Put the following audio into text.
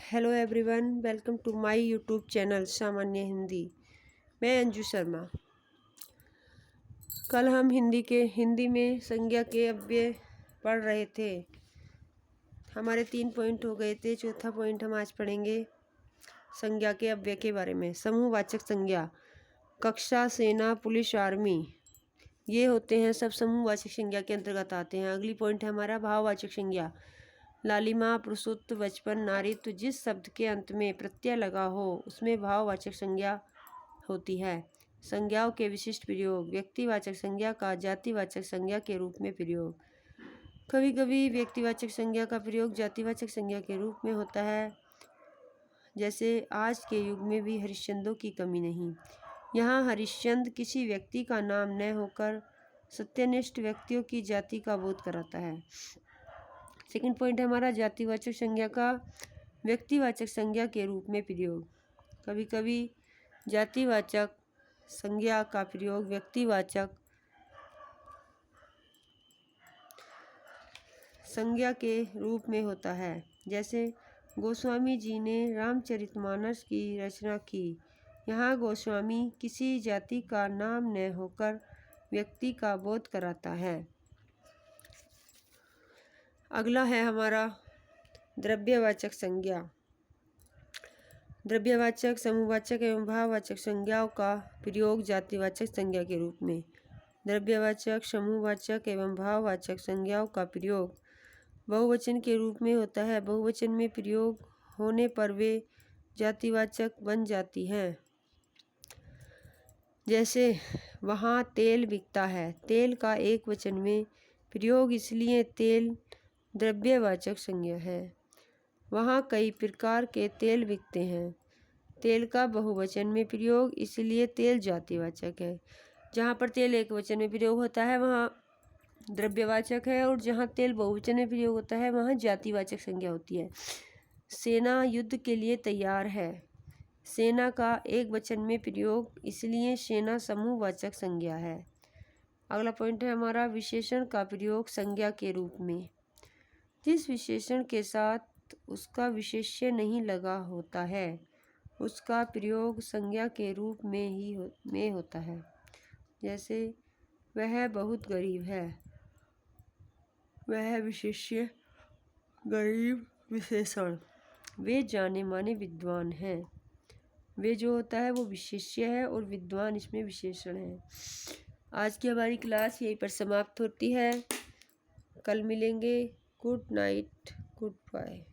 Hello everyone, welcome to my YouTube channel Samanya Hindi. मैं अंजू शर्मा। कल हम हिंदी में संज्ञा के अव्यय पढ़ रहे थे। हमारे 3 पॉइंट हो गए थे। चौथा पॉइंट हम आज पढ़ेंगे संज्ञा के अव्यय के बारे में। समूहवाचक संज्ञा, कक्षा, सेना, पुलिस, आर्मी, ये होते हैं सब समूहवाचक संज्ञा के अंतर्गत आते हैं। अगली पॉइंट है हमारा भाववाचक संज्ञा। लालिमा, पुरुषत्व, बचपन, नारीत्व, जिस शब्द के अंत में प्रत्यय लगा हो उसमें भाववाचक संज्ञा होती है। संज्ञाओं के विशिष्ट प्रयोग, व्यक्तिवाचक संज्ञा का जातिवाचक संज्ञा के रूप में प्रयोग। कभी कभी व्यक्तिवाचक संज्ञा का प्रयोग जातिवाचक संज्ञा के रूप में होता है, जैसे आज के युग में भी हरिश्चंद्रों की कमी नहीं। यहाँ हरिश्चंद्र किसी व्यक्ति का नाम न होकर सत्यनिष्ठ व्यक्तियों की जाति का बोध कराता है। सेकंड पॉइंट है हमारा जातिवाचक संज्ञा का व्यक्तिवाचक संज्ञा के रूप में प्रयोग। कभी कभी जातिवाचक संज्ञा का प्रयोग व्यक्तिवाचक संज्ञा के रूप में होता है, जैसे गोस्वामी जी ने रामचरितमानस की रचना की। यहाँ गोस्वामी किसी जाति का नाम न होकर व्यक्ति का बोध कराता है। अगला है हमारा द्रव्यवाचक संज्ञा। द्रव्यवाचक, समूहवाचक एवं भाववाचक संज्ञाओं का प्रयोग जातिवाचक संज्ञा के रूप में। द्रव्यवाचक, समूहवाचक एवं भाववाचक संज्ञाओं का प्रयोग बहुवचन के रूप में होता है। बहुवचन में प्रयोग होने पर वे जातिवाचक बन जाती हैं। जैसे वहाँ तेल बिकता है। तेल का एक वचन में प्रयोग इसलिए तेल द्रव्यवाचक संज्ञा है। वहाँ कई प्रकार के तेल बिकते हैं। तेल का बहुवचन में प्रयोग इसलिए तेल जातिवाचक है। जहाँ पर तेल एक वचन में प्रयोग होता है वहाँ द्रव्यवाचक है, और जहाँ तेल बहुवचन में प्रयोग होता है वहाँ जातिवाचक संज्ञा होती है। सेना युद्ध के लिए तैयार है। सेना का एक वचन में प्रयोग इसलिए सेना समूहवाचक संज्ञा है। अगला पॉइंट है हमारा विशेषण का प्रयोग संज्ञा के रूप में। जिस विशेषण के साथ उसका विशेष्य नहीं लगा होता है उसका प्रयोग संज्ञा के रूप में होता है। जैसे वह बहुत गरीब है। वह विशेष्य, गरीब विशेषण। वे जाने माने विद्वान हैं। वे जो होता है वो विशेष्य है और विद्वान इसमें विशेषण है। आज की हमारी क्लास यहीं पर समाप्त होती है। कल मिलेंगे। Good night, good bye.